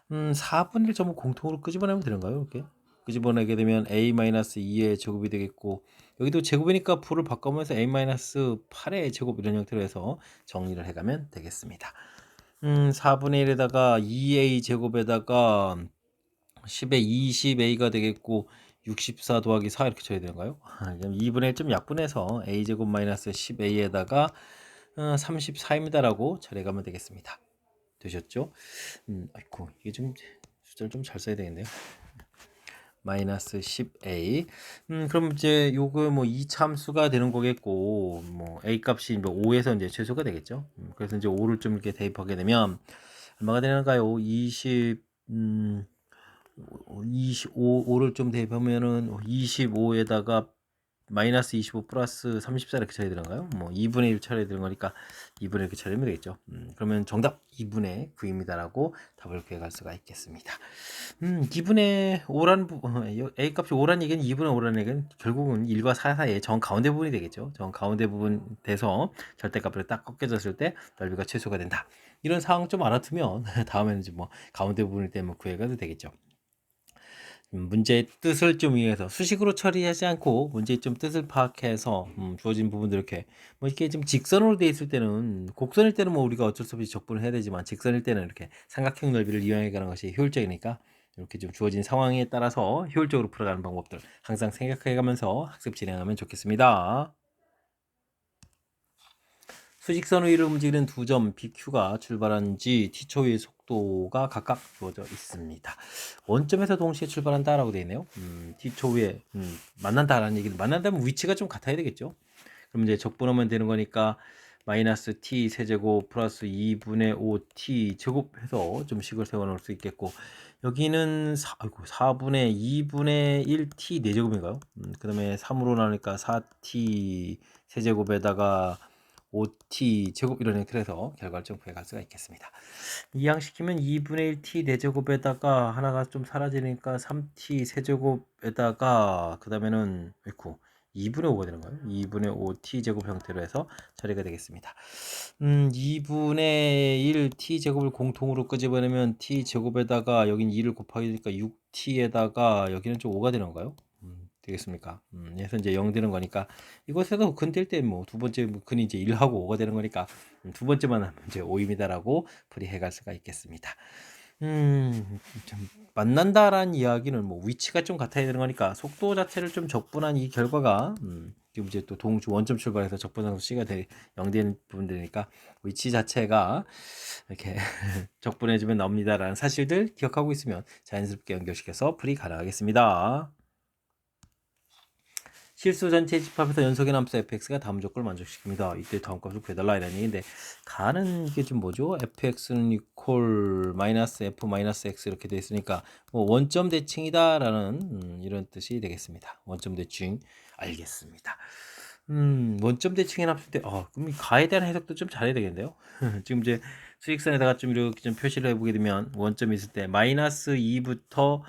4분의 1 전부 공통으로 끄집어내면 되는가요? 이렇게 끄집어내게 되면 a 마이너스 2의 제곱이 되겠고, 여기도 제곱이니까 부를 바꿔보면서 a 마이너스 8의 제곱 이런 형태로 해서 정리를 해가면 되겠습니다. 4분의 1에다가 2a 제곱에다가 10에 20a가 되겠고, 64 더하기 4 이렇게 쳐야 되는가요? 그럼 2분의 1좀 약분해서 a 제곱 마이너스 10a에다가 34입니다라고 처리해가면 되겠습니다. 되셨죠? 아이고, 이게 좀 숫자를 좀 잘 써야 되겠네요. 마이너스 10a. 그럼 이제 요거 뭐 2참수가 되는 거겠고, 뭐 a 값이 뭐 5에서 이제 최소가 되겠죠. 그래서 이제 5를 좀 이렇게 대입하게 되면 얼마가 되는가요? 25를 좀 대입하면은 25에다가 마이너스 25 플러스 34 이렇게 처리해야 되는가요? 뭐 2분의 1 처리해야 되는 거니까 2분의 1 이렇게 처리하면 되겠죠. 그러면 정답 2분의 9입니다라고 답을 구해갈 수가 있겠습니다. 2분의 5란 A 값이 5란 얘기는 2분의 5란 얘기는 결국은 1과 4 사이의 정 가운데 부분이 되겠죠. 정 가운데 부분 돼서 절대값으로 딱 꺾여졌을 때 넓이가 최소가 된다. 이런 상황 좀 알아두면 다음에는 이제 뭐 가운데 부분일 때뭐 구해가도 되겠죠. 문제의 뜻을 좀 이해해서 수식으로 처리하지 않고 문제의 좀 뜻을 파악해서 주어진 부분들 이렇게 뭐 이렇게 좀 직선으로 돼 있을 때는, 곡선일 때는 뭐 우리가 어쩔 수 없이 적분을 해야 되지만 직선일 때는 이렇게 삼각형 넓이를 이용해 가는 것이 효율적이니까 이렇게 좀 주어진 상황에 따라서 효율적으로 풀어가는 방법들 항상 생각해 가면서 학습 진행하면 좋겠습니다. 수직선 위를 움직이는 두 점 BQ가 출발한 지 T초의 속도가 각각 주어져 있습니다. 원점에서 동시에 출발한다라고 되어 있네요. T초에 만난다라는 얘기는, 만난다면 위치가 좀 같아야 되겠죠. 그럼 이제 적분하면 되는 거니까 마이너스 T 세제곱 플러스 2분의 5T 제곱 해서 좀 식을 세워 놓을 수 있겠고, 여기는 4분의 2분의 1T 4제곱인가요? 그 다음에 3으로 나누니까 4T 세제곱에다가 5t 제곱 이런 형태로 해서 결과를 좀 구해갈 수가 있겠습니다. 이항시키면 2분의 1t 4제곱에다가 하나가 좀 사라지니까 3t 세제곱에다가 그 다음에는 2분의 5가 되는 거예요. 2분의 5t 제곱 형태로 해서 처리가 되겠습니다. 2분의 1 t 제곱을 공통으로 끄집어내면 t 제곱에다가 여긴 2를 곱하기니까 6t에다가 여기는 좀 5가 되는 건가요? 되겠습니까? 그래서 이제 0 되는 거니까 이것에서 근 뗄 때 뭐 두 번째 근이 이제 1하고 5가 되는 거니까 두 번째만 하면 이제 5입니다라고 풀이해 갈 수가 있겠습니다. 좀 만난다라는 이야기는 뭐 위치가 좀 같아야 되는 거니까 속도 자체를 좀 적분한 이 결과가 지금 이제 또 동주 원점 출발해서 적분상수 C가 0 되는 부분들이니까 위치 자체가 이렇게 적분해주면 나옵니다라는 사실들 기억하고 있으면 자연스럽게 연결시켜서 풀이 가능하겠습니다. 실수 전체 집합에서 연속의 함수 fx가 다음 조건을 만족시킵니다. 이때 다음 값을 구해달라 이라는 얘기인데, 가는 이게 좀 뭐죠? fx는 equal 마이너스 f 마이너스 x 이렇게 돼 있으니까 뭐 원점 대칭이다 라는 이런 뜻이 되겠습니다. 원점 대칭 알겠습니다. 원점 대칭의 함수 때 그럼 이 가에 대한 해석도 좀 잘해야 되겠는데요. 지금 이제 수직선에다가 좀 이렇게 좀 표시를 해보게 되면 원점이 있을 때 마이너스 2부터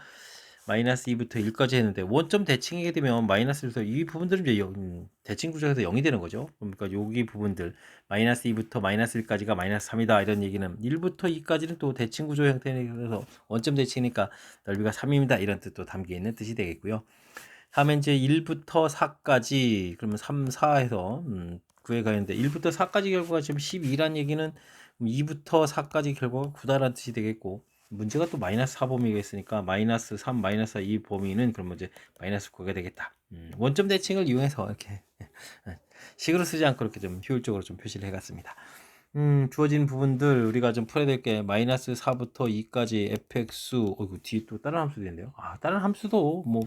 1까지 했는데 원점 대칭이게 되면 마이너스에서 이 부분들은 이제 대칭 구조에서 0이 되는 거죠. 그러니까 여기 부분들 마이너스 2부터 마이너스 1까지가 마이너스 3이다 이런 얘기는 1부터 2까지는 또 대칭 구조 형태에서 원점 대칭이니까 넓이가 3입니다 이런 뜻도 담겨 있는 뜻이 되겠고요. 다음에 이제 1부터 4까지 그러면 3, 4해서 구해 가는데 1부터 4까지 결과가 지금 12란 얘기는 2부터 4까지 결과가 9다라는 뜻이 되겠고, 문제가 또 마이너스 4 범위가 있으니까 마이너스 3, 마이너스 2 범위는 그러면 이제 마이너스 9가 되겠다. 원점 대칭을 이용해서 이렇게 식으로 쓰지 않고 이렇게 좀 효율적으로 좀 표시를 해갔습니다. 주어진 부분들 우리가 좀 풀어야 될 게 마이너스 4부터 2까지 fx, 뒤에 또 다른 함수도 있는데요. 다른 함수도 뭐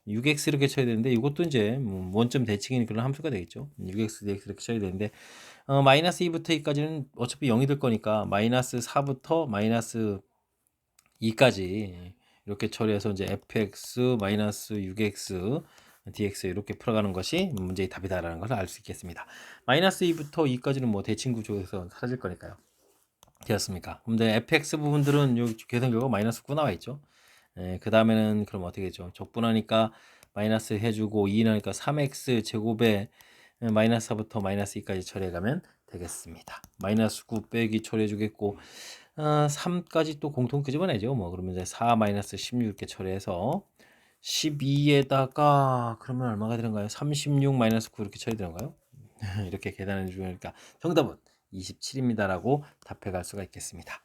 6x 이렇게 쳐야 되는데 이것도 이제 원점 대칭인 그런 함수가 되겠죠. 6x, dx 이렇게 쳐야 되는데 마이너스 2부터 2까지는 어차피 0이 될 거니까 마이너스 4부터 마이너스 2까지 이렇게 처리해서 이제 fx 마이너스 6x dx 이렇게 풀어가는 것이 문제의 답이다라는 것을 알 수 있겠습니다. 마이너스 2부터 2까지는 뭐 대칭 구조에서 사라질 거니까요. 되었습니까? 근데 fx 부분들은 여기 계산 결과 마이너스 9 나와 있죠. 그 다음에는 그럼 어떻게 되죠? 적분하니까 마이너스 해주고 2 나니까 3x 제곱에 마이너스 4부터 마이너스 2까지 처리해가면 되겠습니다. 마이너스 9 빼기 처리해주겠고 3까지 또 공통 끄집어내죠. 뭐 그러면 이제 4 마이너스 16 이렇게 처리해서 12에다가 그러면 얼마가 되는가요? 36 마이너스 9 이렇게 처리되는가요? 이렇게 계산해 주니까 정답은 27입니다라고 답해 갈 수가 있겠습니다.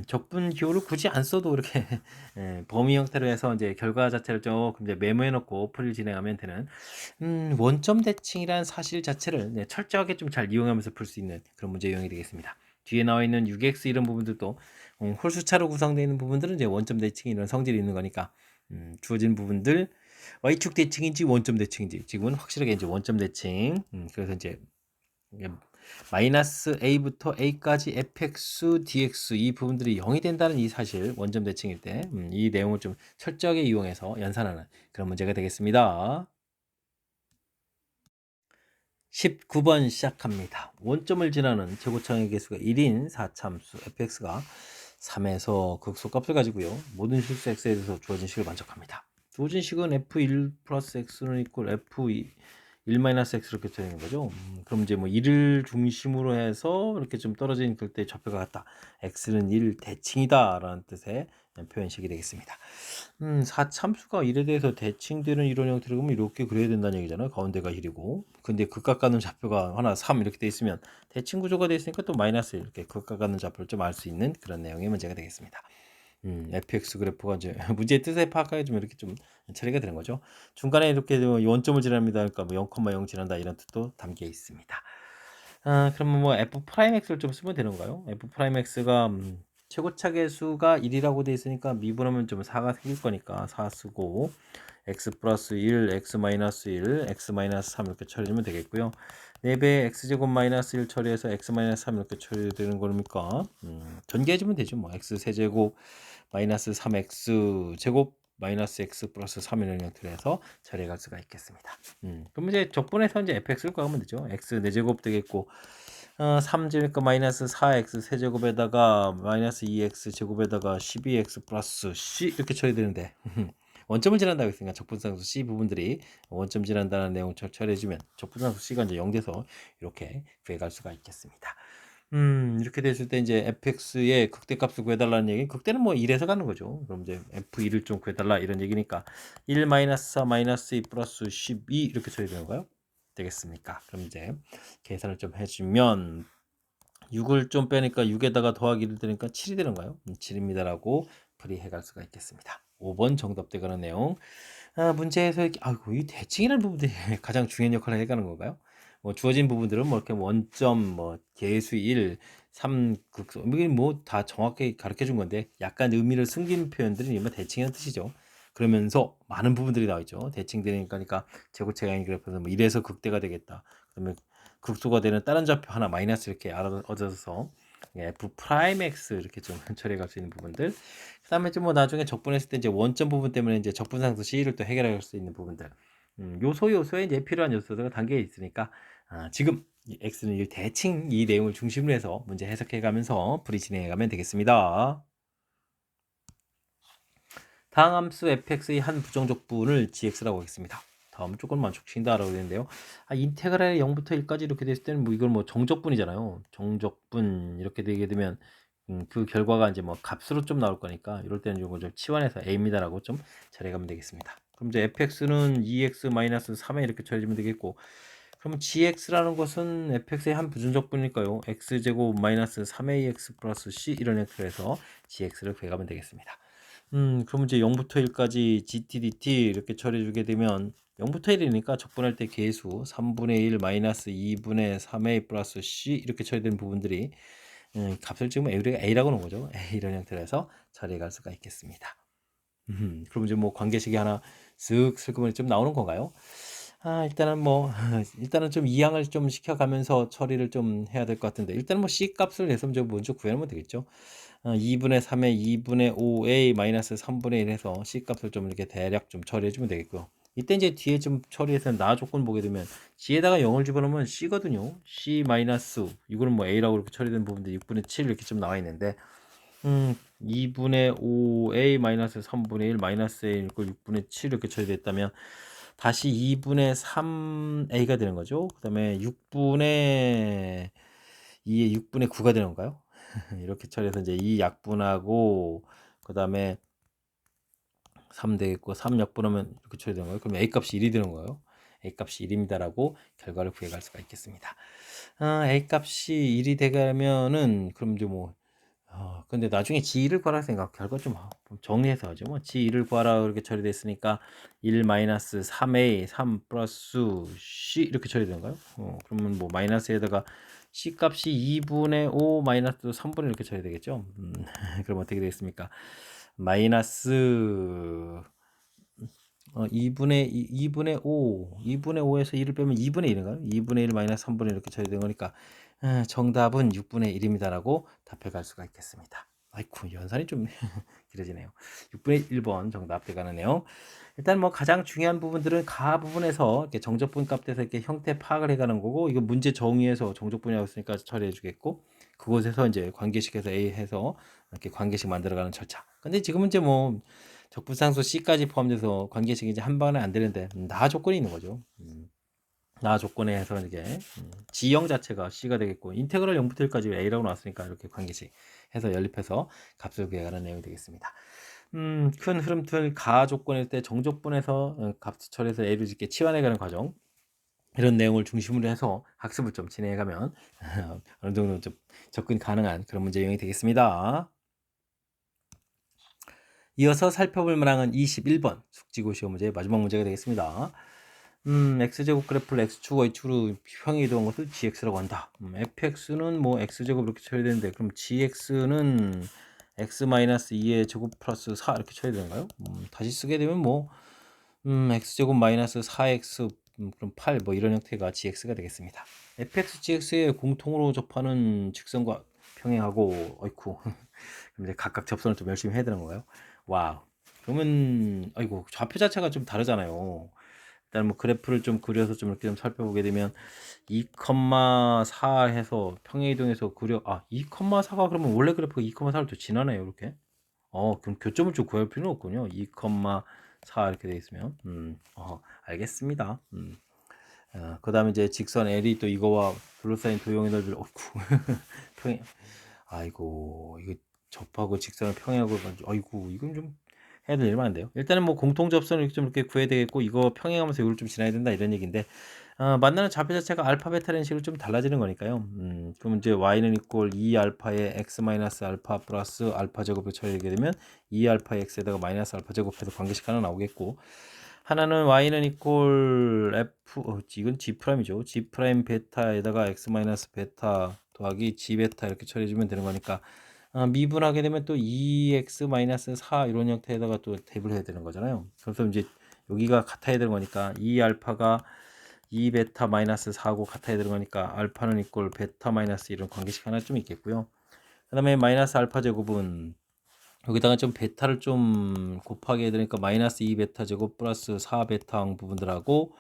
적분 기호를 굳이 안 써도 이렇게 범위 형태로 해서 이제 결과 자체를 조금 이제 메모해 놓고 풀이를 진행하면 되는 원점 대칭이라는 사실 자체를 철저하게 좀 잘 이용하면서 풀 수 있는 그런 문제 유형이 되겠습니다. 뒤에 나와 있는 6x 이런 부분들도 홀수차로 구성되어 있는 부분들은 이제 원점 대칭 이런 성질이 있는 거니까 주어진 부분들 y축 대칭인지 원점 대칭인지 지금은 확실하게 이제 원점 대칭. 그래서 이제 마이너스 a부터 a까지 fx, dx 이 부분들이 0이 된다는 이 사실 원점 대칭일 때 이 내용을 좀 철저하게 이용해서 연산하는 그런 문제가 되겠습니다. 19번 시작합니다. 원점을 지나는 최고차의 개수가 1인 4참수 fx가 3에서 극소값을 가지고요. 모든 실수 x에 대해서 주어진 식을 만족합니다. 주어진 식은 f1 플러스 x는 이퀄 f2 1 마이너스 x 이렇게 되는 거죠. 그럼 이제 뭐 1을 중심으로 해서 이렇게 좀 떨어진 그때 좌표가 같다. x는 1 대칭이다 라는 뜻의 표현식이 되겠습니다. 4참수가 1에 대해서 대칭되는 이런 형태로 보면 이렇게 그려야 된다는 얘기잖아요. 가운데가 1이고 근데 극각 가는 좌표가 하나 3 이렇게 돼 있으면 대칭 구조가 돼 있으니까 또 마이너스 이렇게 극각 가는 좌표를 좀 알 수 있는 그런 내용의 문제가 되겠습니다. fx 그래프가 이제 문제의 뜻에 파악하게 좀 이렇게 좀 처리가 되는 거죠. 중간에 이렇게 원점을 지납니다. 그러니까 뭐 0,0 지난다 이런 뜻도 담겨 있습니다. 그러면 뭐 f 프라임 x를 좀 쓰면 되는 건가요? f 프라임 x가 최고차 계수가 1이라고 돼 있으니까 미분하면 좀 4가 생길 거니까 4 쓰고 x 플러스 1, x 마이너스 1, x 마이너스 3 이렇게 처리하면 되겠고요. 4배 x제곱 마이너스 1 처리해서 x 마이너스 3 이렇게 처리되는 거니까 전개해주면 되죠. 뭐 x 세제곱 마이너스 3x 제곱 마이너스 x 플러스 3 이런 형태로 해서 처리해 갈 수가 있겠습니다. 그럼 이제 적분해서 이제 fx를 구하면 되죠. x 4제곱 되겠고 3제곱니까 마이너스 4x 세제곱에다가 마이너스 2x 제곱에다가 12x 플러스 c 이렇게 처리되는데 원점을 지난다고 했으니까 적분상수 c 부분들이 원점 지난다는 내용을 처리해주면 적분상수 c가 이제 0돼서 이렇게 구해갈 수가 있겠습니다. 이렇게 됐을 때 이제 fx의 극대값을 구해달라는 얘기, 극대는 뭐 1에서 가는 거죠. 그럼 이제 f1을 좀 구해달라 이런 얘기니까 1 마이너스 4 마이너스 2 플러스 12 이렇게 처리되는 거예요. 되겠습니까? 그럼 이제 계산을 좀 해주면 6을 좀 빼니까 6에다가 더하기를 되니까 7이 되는 거예요. 7입니다라고 풀이해 갈 수가 있겠습니다. 5번 정답되가는 내용. 문제에서 이렇게 아이고 이 대칭이라는 부분들이 가장 중요한 역할을 해가는 건가요? 뭐 주어진 부분들은 뭐 이렇게 원점 뭐 개수 1, 3 극소 이게 뭐 다 정확하게 가르쳐 준 건데 약간 의미를 숨긴 표현들이 뭐 대칭이라는 뜻이죠. 그러면서 많은 부분들이 나와 있죠. 대칭되니까 그러니까 제곱체가 아니라 뭐 1에서 극대가 되겠다. 그러면 극소가 되는 다른 좌표 하나 마이너스 이렇게 얻어서 f 프라임 x 이렇게 좀 처리해 갈 수 있는 부분들. 그다음에 좀 뭐 나중에 적분했을 때 이제 원점 부분 때문에 이제 적분상수 C를 또 해결할 수 있는 부분들. 요소에 이제 필요한 요소가 담겨 있으니까 지금 이 x는 이 대칭 이 내용을 중심으로 해서 문제 해석해 가면서 풀이 진행해 가면 되겠습니다. 다음 함수 fx의 한 부정적분을 gx라고 하겠습니다. 다음 조건 만족시킨다라고 되는데요. 인테그랄 0부터 1까지 이렇게 됐을 때는 뭐 이걸 뭐 정적분이잖아요. 정적분 이렇게 되게 되면 그 결과가 이제 뭐 값으로 좀 나올 거니까 이럴 때는 이거 좀 치환해서 a입니다라고 좀 처리하면 되겠습니다. 그럼 이제 fx는 2x-3에 이렇게 처리하면 되겠고 그러면 gx라는 것은 fx의 한 부정적분이니까요. x제곱 마이너스 3ax 플러스 c 이런 형태로 해서 gx를 구해가면 되겠습니다. 그럼 이제 0부터 1까지 GTDT 이렇게 처리해주게 되면 0부터 1이니까 적분할 때 계수 3분의 1 마이너스 2분의 3a 플러스 c 이렇게 처리되는 부분들이 값을 지금 우리가 a라고 하는 거죠. A 이런 형태로 해서 처리해 갈 수가 있겠습니다. 그럼 이제 뭐 관계식이 하나 쓱 슬그머니 좀 나오는 건가요? 일단은 뭐 일단은 좀 이항을 좀 시켜가면서 처리를 좀 해야 될 것 같은데 일단은 뭐 c 값을 내서 먼저 구해놓으면 되겠죠. 2분의 3에 2분의 5a 마이너스 3분의 1 해서 c 값을 좀 이렇게 대략 좀 처리해 주면 되겠고요. 이때 이제 뒤에 좀 처리해서 나 조건 보게 되면 G에다가 0을 집어넣으면 C거든요. C 마이너스 이거는 뭐 A라고 이렇게 처리된 부분들 6분의 7 이렇게 좀 나와 있는데 2분의 5A 마이너스 3분의 1 마이너스 A 이걸 6분의 7 이렇게 처리됐다면 다시 2분의 3A가 되는 거죠. 그 다음에 6분의 2에 6분의 9가 되는 건가요? 이렇게 처리해서 이제 2 약분하고 그 다음에 3 되겠고 3 약분하면 이렇게 처리되는 거예요. 그럼 A 값이 1이 되는 거예요. A 값이 1입니다라고 결과를 구해갈 수가 있겠습니다. A 값이 1이 되면은 그럼 이제 뭐 근데 나중에 G1을 구하라 생각 결과 좀 정리해서 하죠. 뭐 G1을 구하라 그렇게 처리됐으니까 1 마이너스 3A 3 플러스 C 이렇게 처리되는가요? 그러면 뭐 마이너스에다가 C 값이 2분의 5 마이너스 3분의 이렇게 처리되겠죠. 그럼 어떻게 되겠습니까? 마이너스 2분의 5 2분의 5에서 1을 빼면 2분의 1인가요? 2분의 1 마이너스 3분의 이렇게 처리된 거니까 정답은 6분의 1입니다라고 답해갈 수가 있겠습니다. 아이쿠 연산이 좀 길어지네요. 6분의 1번 정답 돼가네요. 일단 뭐 가장 중요한 부분들은 가 부분에서 이렇게 정적분 값에서 이렇게 형태 파악을 해가는 거고 이거 문제 정의에서 정적분이라고 했으니까 처리해 주겠고 그곳에서 이제 관계식에서 A 해서 이렇게 관계식 만들어가는 절차. 근데 지금은 이제 뭐 적분상수 C까지 포함돼서 관계식이 이제 한 번에 안 되는데 나 조건이 있는 거죠. 나 조건에 해서 이게 G형 자체가 C가 되겠고 인테그랄 0부터 1까지 A라고 나왔으니까 이렇게 관계식 해서 연립해서 값을 구해가는 내용이 되겠습니다. 큰 흐름틀 가 조건일 때 정적분에서 값 처리해서 A를 짓게 치환해가는 과정 이런 내용을 중심으로 해서 학습을 좀 진행해가면 어느 정도 좀 접근 가능한 그런 문제 유형이 되겠습니다. 이어서 살펴볼 문항은 21번 숙지고 시험 문제의 마지막 문제가 되겠습니다. x제곱 그래프를 x축, y축으로 평행 이동한 것을 gx라고 한다. fx는 뭐 x제곱 이렇게 처리되는데 그럼 gx는 x-2의 제곱 플러스 4 이렇게 처리되는가요? 다시 쓰게 되면 뭐 x제곱 마이너스 4x 그럼 8 뭐 이런 형태가 gx가 되겠습니다. fx, gx의 공통으로 접하는 직선과 평행하고 어이쿠 그럼 이제 각각 접선을 좀 열심히 해야 되는 거예요. 와우. 그러면 아이고 좌표 자체가 좀 다르잖아요. 일단 뭐 그래프를 좀 그려서 좀 이렇게 좀 살펴보게 되면 2,4 해서 평행이동해서 그려 2,4가 그러면 원래 그래프가 2,4를 더 지나네요 이렇게. 그럼 교점을 좀 구할 필요는 없군요. 2,4 이렇게 돼 있으면 알겠습니다. 그 다음에 이제 직선 L이 또 이거와 둘러싸인 도형의 넓이를 평행 아이고 이거 접하고 직선을 평행하고 가지고 아이고 이건 좀 해야 될 일만 한데요. 일단은 뭐 공통 접선을 좀 이렇게 구해야 되겠고 이거 평행하면서 이걸 좀 지나야 된다 이런 얘기인데 만나는 좌표 자체가 알파 베타라는 식으로 좀 달라지는 거니까요. 그럼 이제 y는 이꼴 2 알파에 x 마이너스 알파 플러스 알파 제곱을 처리하게 되면 2 알파 x에다가 마이너스 알파 제곱해서 관계식 하나 나오겠고 하나는 y는 이꼴 f 이건 g 프라임이죠. g 프라임 베타에다가 x 마이너스 베타 더하기 g 베타 이렇게 처리해주면 되는 거니까 미분하게 되면 또 2x-4 이런 형태에다가 또 대입을 해야 되는 거잖아요. 그래서 이제 여기가 같아야 되는 거니까 2알파가 2베타 마이너스 4고 같아야 되는 거니까 알파는 이꼴 베타 마이너스 이런 관계식 하나 좀 있겠고요. 그 다음에 마이너스 알파 제곱은 여기다가 좀 베타를 좀 곱하게 되니까 마이너스 2베타 제곱 플러스 4베타 부분들하고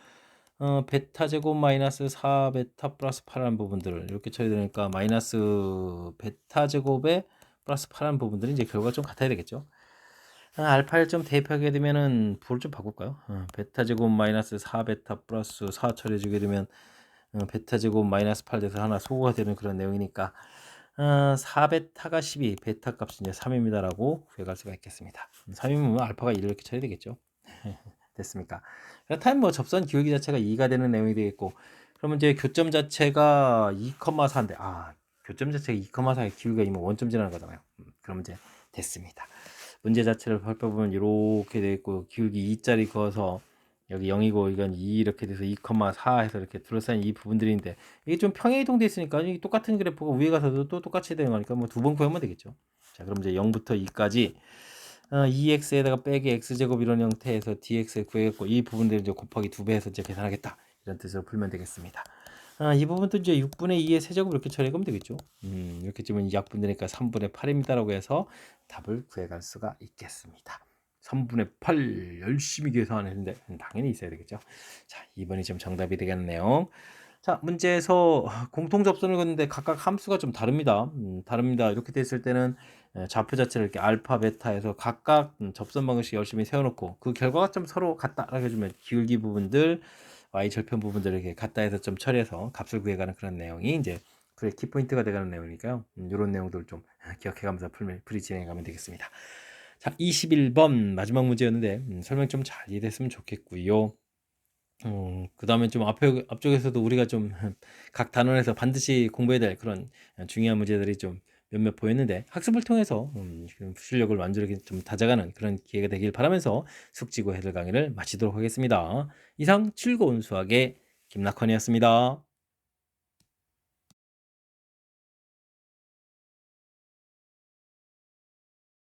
베타 제곱 마이너스 4베타 플러스 8라는 부분들을 이렇게 처리되니까 마이너스 베타 제곱에 플러스 8라는 부분들이 이제 결과가 좀 같아야 되겠죠. 알파를 좀 대입하게 되면은 부를 좀 바꿀까요? 베타 제곱 마이너스 4베타 플러스 4 처리해주게 되면 베타 제곱 마이너스 8 돼서 하나 소거가 되는 그런 내용이니까 4베타가 12, 베타 값이 이제 3입니다라고 구해갈 수가 있겠습니다. 3이면 알파가 1 이렇게 처리 되겠죠. 됐습니까? 그렇다면 뭐 접선 기울기 자체가 2가 되는 내용이 되겠고 그러면 이제 교점 자체가 2,4인데 교점 자체가 2,4의 기울기가 이면 원점 지나는 거잖아요. 그럼 이제 됐습니다. 문제 자체를 살펴보면 이렇게 되어 있고 기울기 2짜리 그어서 여기 0이고 이건 2 이렇게 돼서 2,4 해서 이렇게 둘러싸인 이 부분들인데 이게 좀 평행 이동돼 있으니까 이 똑같은 그래프가 위에 가서도 또 똑같이 되는 거니까 뭐 두 번 구하면 되겠죠. 자, 그럼 이제 0부터 2까지 2x에다가 빼기 x제곱 이런 형태에서 dx에 구해갖고 이 부분들을 이제 곱하기 2배 해서 이제 계산하겠다 이런 뜻으로 풀면 되겠습니다. 이 부분도 이제 6분의 2의 세제곱 이렇게 처리하면 되겠죠. 이렇게 찌면 2약분되니까 3분의 8입니다라고 해서 답을 구해갈 수가 있겠습니다. 3분의 8 열심히 계산했는데 당연히 있어야 되겠죠. 자, 2번이 좀 정답이 되겠네요. 자, 문제에서 공통 접선을 걷는데 각각 함수가 좀 다릅니다. 다릅니다. 이렇게 됐을 때는 좌표 자체를 이렇게 알파, 베타에서 각각 접선 방정식 열심히 세워놓고 그 결과가 좀 서로 같다라고 해주면 기울기 부분들, y 절편 부분들을 이렇게 같다 해서 좀 처리해서 값을 구해가는 그런 내용이 이제 그래 키포인트가 되가는 내용이니까요. 이런 내용들을 좀 기억해가면서 풀이 진행해가면 되겠습니다. 자, 21번 마지막 문제였는데 설명 좀 잘 이해됐으면 좋겠고요. 그 다음에 좀 앞쪽에서도 우리가 좀 각 단원에서 반드시 공부해야 될 그런 중요한 문제들이 좀 몇몇 보였는데 학습을 통해서 실력을 완전히 좀 다져가는 그런 기회가 되길 바라면서 숙지고 해설 강의를 마치도록 하겠습니다. 이상 즐거운 수학의 김낙헌이었습니다.